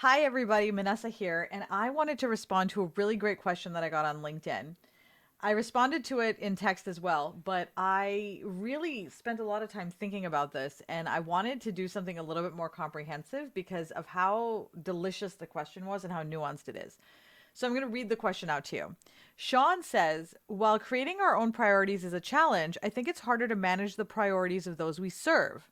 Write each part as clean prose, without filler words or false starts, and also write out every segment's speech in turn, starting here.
Hi, everybody. Manessa here, and I wanted to respond to a really great question that I got on LinkedIn. I responded to it in text as well, but I really spent a lot of time thinking about this, and I wanted to do something a little bit more comprehensive because of how delicious the question was and how nuanced it is. So I'm going to read the question out to you. Sean says, while creating our own priorities is a challenge, I think it's harder to manage the priorities of those we serve.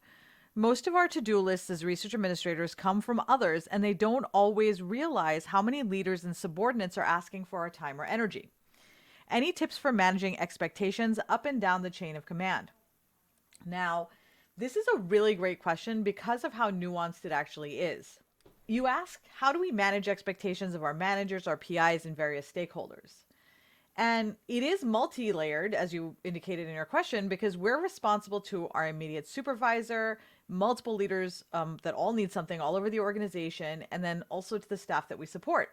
Most of our to do lists as research administrators come from others, and they don't always realize how many leaders and subordinates are asking for our time or energy. Any tips for managing expectations up and down the chain of command? Now, this is a really great question because of how nuanced it actually is. You ask, how do we manage expectations of our managers, our PIs, and various stakeholders? And it is multi layered, as you indicated in your question, because we're responsible to our immediate supervisor, multiple leaders that all need something all over the organization, and then also to the staff that we support.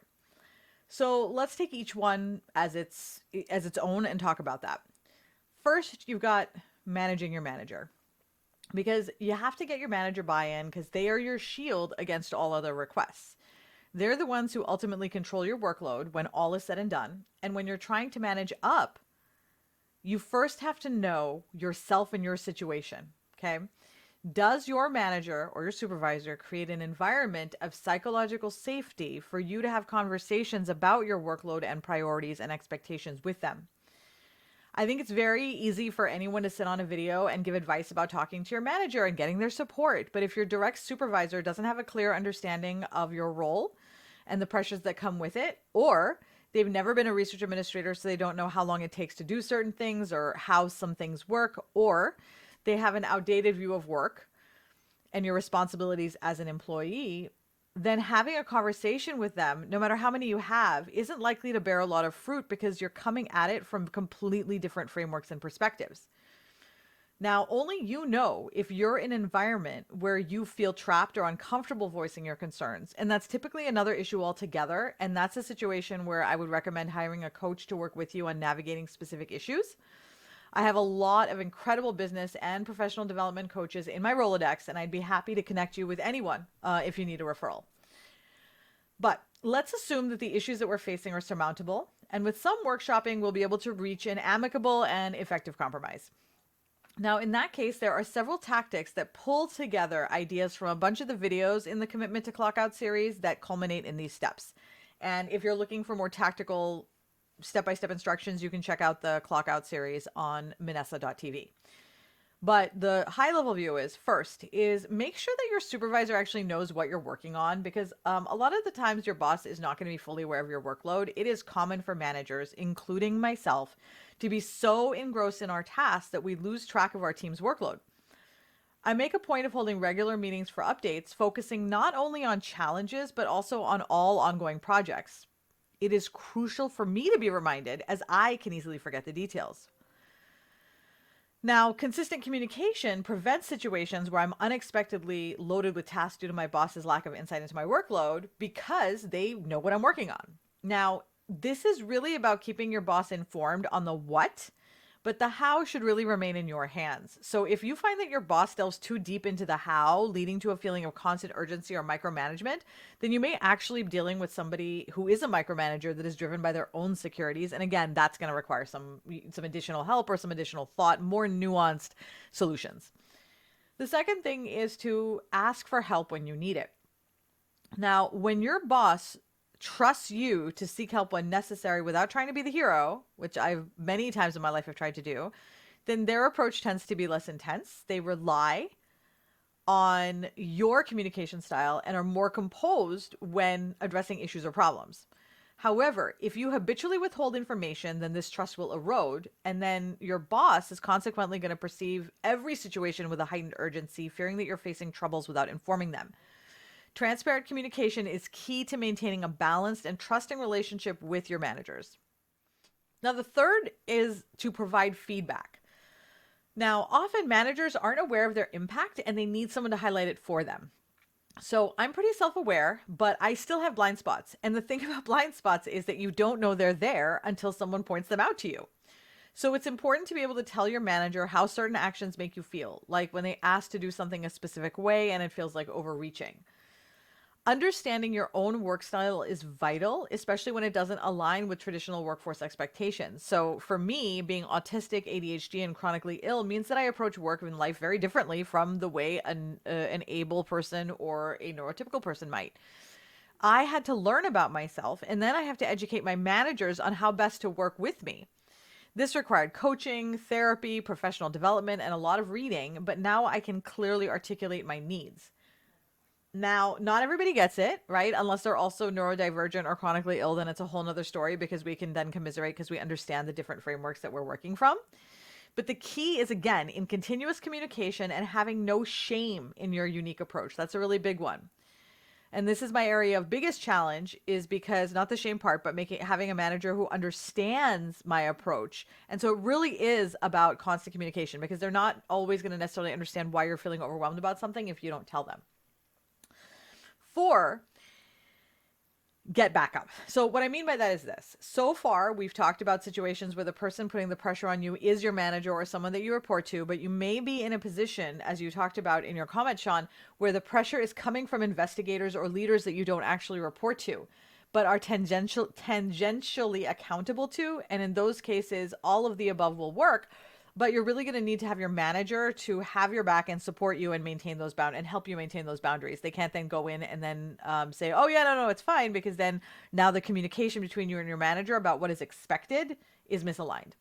So let's take each one as its own and talk about that. First, you've got managing your manager because you have to get your manager buy-in because they are your shield against all other requests. They're the ones who ultimately control your workload when all is said and done. And when you're trying to manage up, you first have to know yourself and your situation. Okay. Does your manager or your supervisor create an environment of psychological safety for you to have conversations about your workload and priorities and expectations with them? I think it's very easy for anyone to sit on a video and give advice about talking to your manager and getting their support. But if your direct supervisor doesn't have a clear understanding of your role and the pressures that come with it, or they've never been a research administrator, so they don't know how long it takes to do certain things or how some things work, or they have an outdated view of work and your responsibilities as an employee, then having a conversation with them, no matter how many you have, isn't likely to bear a lot of fruit because you're coming at it from completely different frameworks and perspectives. Now, only you know if you're in an environment where you feel trapped or uncomfortable voicing your concerns. And that's typically another issue altogether. And that's a situation where I would recommend hiring a coach to work with you on navigating specific issues. I have a lot of incredible business and professional development coaches in my Rolodex, and I'd be happy to connect you with anyone if you need a referral. But let's assume that the issues that we're facing are surmountable, and with some workshopping, we'll be able to reach an amicable and effective compromise. Now, in that case, there are several tactics that pull together ideas from a bunch of the videos in the Commitment to Clockout series that culminate in these steps. And if you're looking for more tactical step-by-step instructions, you can check out the Clockout series on Manessa.tv. But the high level view is first is make sure that your supervisor actually knows what you're working on because a lot of the times your boss is not going to be fully aware of your workload. It is common for managers, including myself, to be so engrossed in our tasks that we lose track of our team's workload. I make a point of holding regular meetings for updates, focusing not only on challenges, but also on all ongoing projects. It is crucial for me to be reminded as I can easily forget the details. Now, consistent communication prevents situations where I'm unexpectedly loaded with tasks due to my boss's lack of insight into my workload because they know what I'm working on. Now, this is really about keeping your boss informed on the what, but the how should really remain in your hands. So if you find that your boss delves too deep into the how, leading to a feeling of constant urgency or micromanagement, then you may actually be dealing with somebody who is a micromanager that is driven by their own securities. And again, that's going to require some additional help or some additional thought, more nuanced solutions. The second thing is to ask for help when you need it. Now, when your boss trusts you to seek help when necessary without trying to be the hero, which I've many times in my life have tried to do, then their approach tends to be less intense. They rely on your communication style and are more composed when addressing issues or problems. However, if you habitually withhold information, then this trust will erode, and then your boss is consequently going to perceive every situation with a heightened urgency, fearing that you're facing troubles without informing them. Transparent communication is key to maintaining a balanced and trusting relationship with your managers. Now, the third is to provide feedback. Now, often managers aren't aware of their impact and they need someone to highlight it for them. So I'm pretty self aware, but I still have blind spots. And the thing about blind spots is that you don't know they're there until someone points them out to you. So it's important to be able to tell your manager how certain actions make you feel, like when they ask to do something a specific way and it feels like overreaching. Understanding your own work style is vital, especially when it doesn't align with traditional workforce expectations. So, for me, being autistic, ADHD, and chronically ill means that I approach work and life very differently from the way an able person or a neurotypical person might. I had to learn about myself, and then I have to educate my managers on how best to work with me. This required coaching, therapy, professional development, and a lot of reading, but now I can clearly articulate my needs. Now, not everybody gets it, right? Unless they're also neurodivergent or chronically ill, then it's a whole nother story because we can then commiserate because we understand the different frameworks that we're working from. But the key is, again, in continuous communication and having no shame in your unique approach. That's a really big one. And this is my area of biggest challenge, is because not the shame part, but having a manager who understands my approach. And so it really is about constant communication, because they're not always going to necessarily understand why you're feeling overwhelmed about something if you don't tell them. 4, get back up. So what I mean by that is this. So far, we've talked about situations where the person putting the pressure on you is your manager or someone that you report to, but you may be in a position, as you talked about in your comment, Sean, where the pressure is coming from investigators or leaders that you don't actually report to, but are tangentially accountable to. And in those cases, all of the above will work. But you're really going to need to have your manager to have your back and support you and maintain those and help you maintain those boundaries. They can't then go in and then say, oh yeah, no, it's fine, because then now the communication between you and your manager about what is expected is misaligned.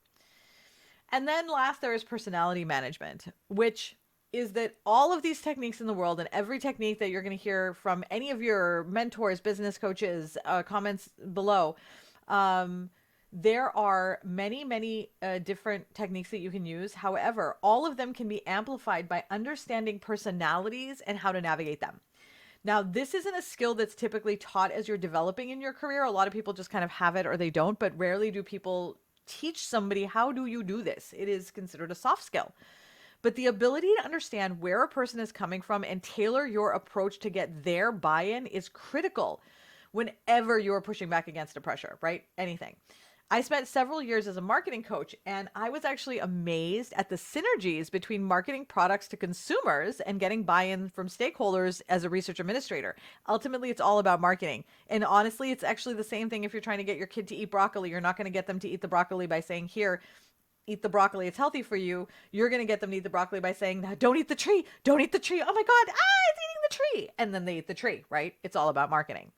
And then last, there is personality management, which is that all of these techniques in the world, and every technique that you're going to hear from any of your mentors, business coaches, comments below, there are many, many different techniques that you can use. However, all of them can be amplified by understanding personalities and how to navigate them. Now, this isn't a skill that's typically taught as you're developing in your career. A lot of people just kind of have it or they don't, but rarely do people teach somebody, how do you do this? It is considered a soft skill. But the ability to understand where a person is coming from and tailor your approach to get their buy-in is critical whenever you're pushing back against a pressure, right? Anything. I spent several years as a marketing coach, and I was actually amazed at the synergies between marketing products to consumers and getting buy-in from stakeholders as a research administrator. Ultimately, it's all about marketing. And honestly, it's actually the same thing if you're trying to get your kid to eat broccoli. You're not going to get them to eat the broccoli by saying, here, eat the broccoli, it's healthy for you. You're going to get them to eat the broccoli by saying, don't eat the tree, don't eat the tree. Oh my God, it's eating the tree. And then they eat the tree, right? It's all about marketing.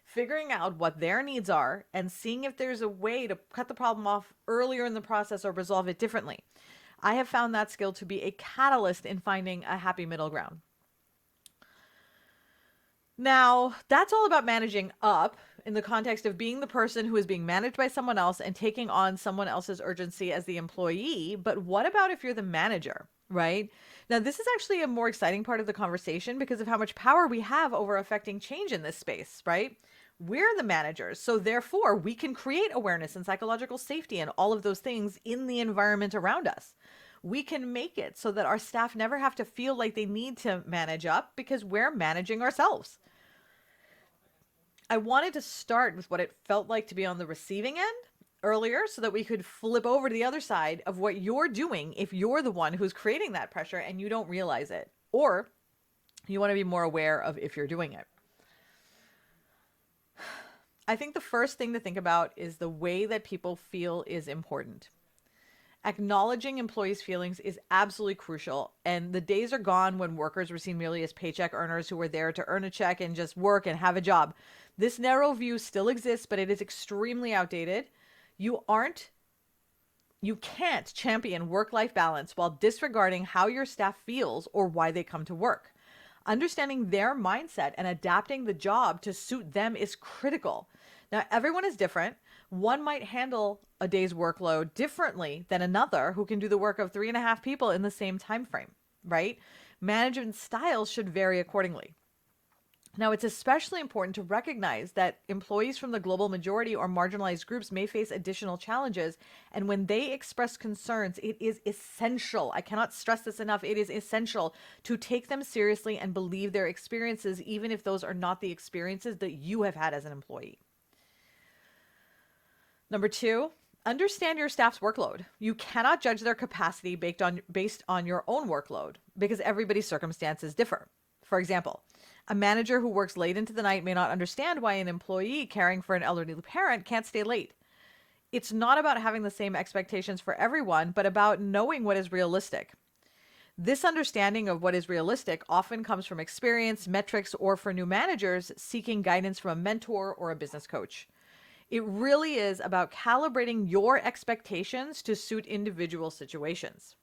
Figuring out what their needs are and seeing if there's a way to cut the problem off earlier in the process or resolve it differently. I have found that skill to be a catalyst in finding a happy middle ground. Now, that's all about managing up in the context of being the person who is being managed by someone else and taking on someone else's urgency as the employee. But what about if you're the manager, right? Now, this is actually a more exciting part of the conversation because of how much power we have over affecting change in this space, right? We're the managers, so therefore we can create awareness and psychological safety and all of those things in the environment around us. We can make it so that our staff never have to feel like they need to manage up because we're managing ourselves. I wanted to start with what it felt like to be on the receiving end earlier so that we could flip over to the other side of what you're doing if you're the one who's creating that pressure and you don't realize it, or you want to be more aware of if you're doing it. I think the first thing to think about is the way that people feel is important. Acknowledging employees' feelings is absolutely crucial, and the days are gone when workers were seen merely as paycheck earners who were there to earn a check and just work and have a job. This narrow view still exists, but it is extremely outdated. You can't champion work-life balance while disregarding how your staff feels or why they come to work. Understanding their mindset and adapting the job to suit them is critical. Now, everyone is different. One might handle a day's workload differently than another who can do the work of 3.5 people in the same time frame, right? Management styles should vary accordingly. Now, it's especially important to recognize that employees from the global majority or marginalized groups may face additional challenges. And when they express concerns, it is essential. I cannot stress this enough. It is essential to take them seriously and believe their experiences, even if those are not the experiences that you have had as an employee. Number 2, understand your staff's workload. You cannot judge their capacity based on your own workload because everybody's circumstances differ. For example, A manager who works late into the night may not understand why an employee caring for an elderly parent can't stay late. It's not about having the same expectations for everyone, but about knowing what is realistic. This understanding of what is realistic often comes from experience, metrics, or for new managers seeking guidance from a mentor or a business coach. It really is about calibrating your expectations to suit individual situations.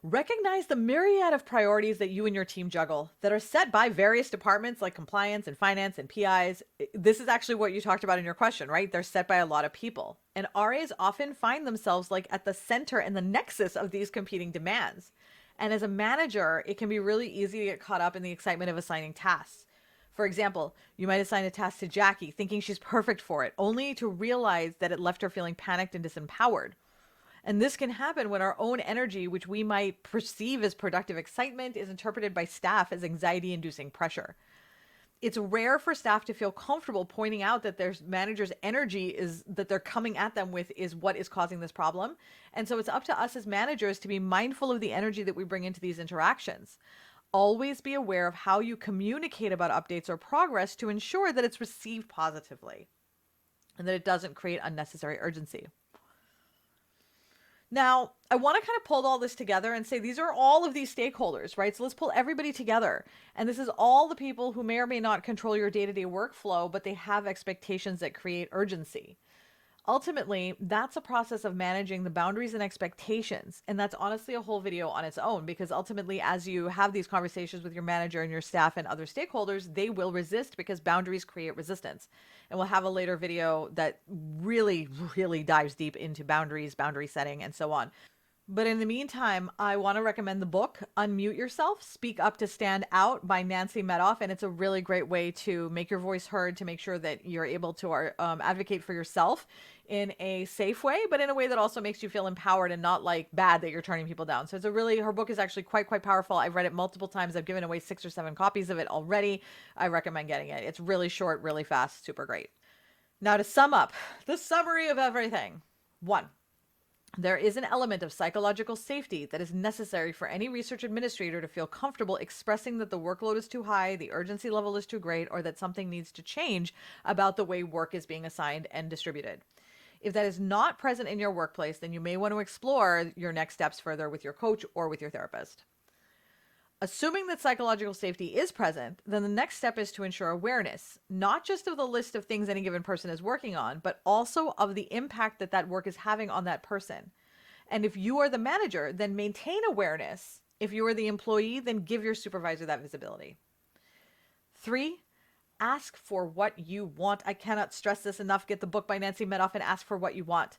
Recognize the myriad of priorities that you and your team juggle that are set by various departments like compliance and finance and PIs. This is actually what you talked about in your question, right? They're set by a lot of people. And RAs often find themselves like at the center and the nexus of these competing demands. And as a manager, it can be really easy to get caught up in the excitement of assigning tasks. For example, you might assign a task to Jackie thinking she's perfect for it, only to realize that it left her feeling panicked and disempowered. And this can happen when our own energy, which we might perceive as productive excitement, is interpreted by staff as anxiety-inducing pressure. It's rare for staff to feel comfortable pointing out that their manager's energy is that they're coming at them with is what is causing this problem. And so it's up to us as managers to be mindful of the energy that we bring into these interactions. Always be aware of how you communicate about updates or progress to ensure that it's received positively and that it doesn't create unnecessary urgency. Now, I want to kind of pull all this together and say these are all of these stakeholders, right? So let's pull everybody together. And this is all the people who may or may not control your day-to-day workflow, but they have expectations that create urgency. Ultimately, that's a process of managing the boundaries and expectations. And that's honestly a whole video on its own, because ultimately, as you have these conversations with your manager and your staff and other stakeholders, they will resist because boundaries create resistance. And we'll have a later video that really, really dives deep into boundaries, boundary setting, and so on. But in the meantime, I want to recommend the book, Unmute Yourself, Speak Up to Stand Out by Nancy Medoff. And it's a really great way to make your voice heard, to make sure that you're able to advocate for yourself in a safe way, but in a way that also makes you feel empowered and not like bad that you're turning people down. So her book is actually quite powerful. I've read it multiple times. I've given away 6 or 7 copies of it already. I recommend getting it. It's really short, really fast, super great. Now to sum up, the summary of everything. 1. There is an element of psychological safety that is necessary for any research administrator to feel comfortable expressing that the workload is too high, the urgency level is too great, or that something needs to change about the way work is being assigned and distributed. If that is not present in your workplace, then you may want to explore your next steps further with your coach or with your therapist. Assuming that psychological safety is present, then the next step is to ensure awareness, not just of the list of things any given person is working on, but also of the impact that that work is having on that person. And if you are the manager, then maintain awareness. If you are the employee, then give your supervisor that visibility. 3, ask for what you want. I cannot stress this enough. Get the book by Nancy Medoff and ask for what you want.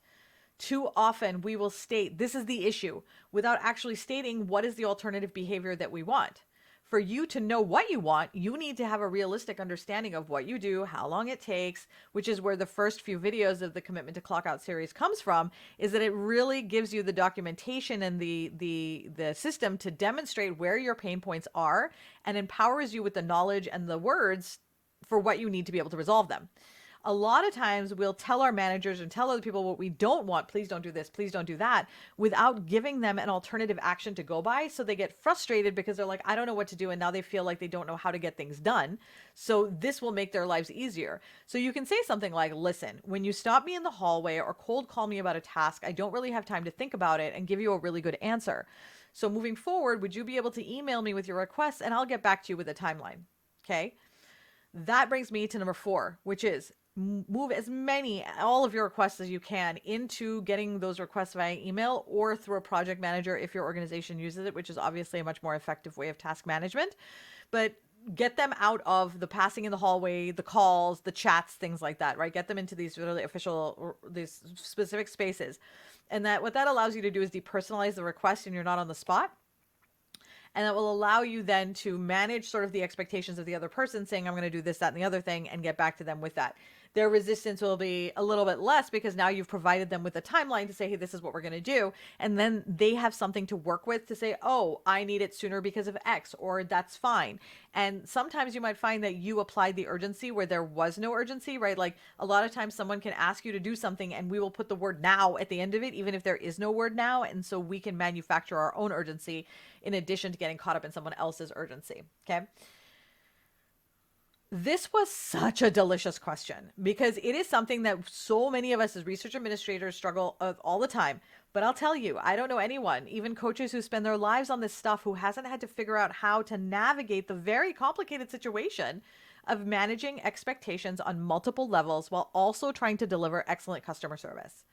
Too often we will state this is the issue without actually stating what is the alternative behavior that we want. For you to know what you want, you need to have a realistic understanding of what you do, how long it takes, which is where the first few videos of the Commitment to Clock Out series comes from, is that it really gives you the documentation and the system to demonstrate where your pain points are and empowers you with the knowledge and the words for what you need to be able to resolve them. A lot of times we'll tell our managers and tell other people what we don't want. Please don't do this. Please don't do that, without giving them an alternative action to go by. So they get frustrated because they're like, I don't know what to do. And now they feel like they don't know how to get things done. So this will make their lives easier. So you can say something like, listen, when you stop me in the hallway or cold call me about a task, I don't really have time to think about it and give you a really good answer. So moving forward, would you be able to email me with your requests and I'll get back to you with a timeline? Okay. That brings me to number 4, which is move all of your requests as you can into getting those requests via email or through a project manager if your organization uses it, which is obviously a much more effective way of task management. But get them out of the passing in the hallway, the calls, the chats, things like that, right? Get them into these really official, these specific spaces. And that what that allows you to do is depersonalize the request and you're not on the spot. And that will allow you then to manage sort of the expectations of the other person saying, I'm going to do this, that, and the other thing, and get back to them with that. their resistance will be a little bit less because now you've provided them with a timeline to say, hey, this is what we're going to do. And then they have something to work with to say, oh, I need it sooner because of X, or that's fine. And sometimes you might find that you applied the urgency where there was no urgency, right? Like a lot of times someone can ask you to do something and we will put the word now at the end of it, even if there is no word now. And so we can manufacture our own urgency in addition to getting caught up in someone else's urgency. Okay. This was such a delicious question because it is something that so many of us as research administrators struggle with all the time. But I'll tell you, I don't know anyone, even coaches who spend their lives on this stuff, who hasn't had to figure out how to navigate the very complicated situation of managing expectations on multiple levels while also trying to deliver excellent customer service.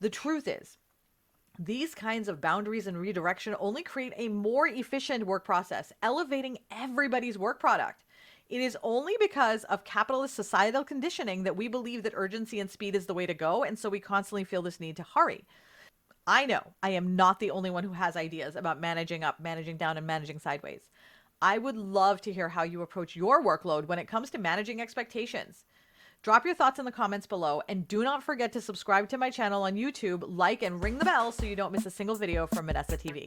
The truth is, these kinds of boundaries and redirection only create a more efficient work process, elevating everybody's work product. It is only because of capitalist societal conditioning that we believe that urgency and speed is the way to go, and so we constantly feel this need to hurry. I know I am not the only one who has ideas about managing up, managing down, and managing sideways. I would love to hear how you approach your workload when it comes to managing expectations. Drop your thoughts in the comments below, and do not forget to subscribe to my channel on YouTube, like, and ring the bell so you don't miss a single video from Vanessa TV.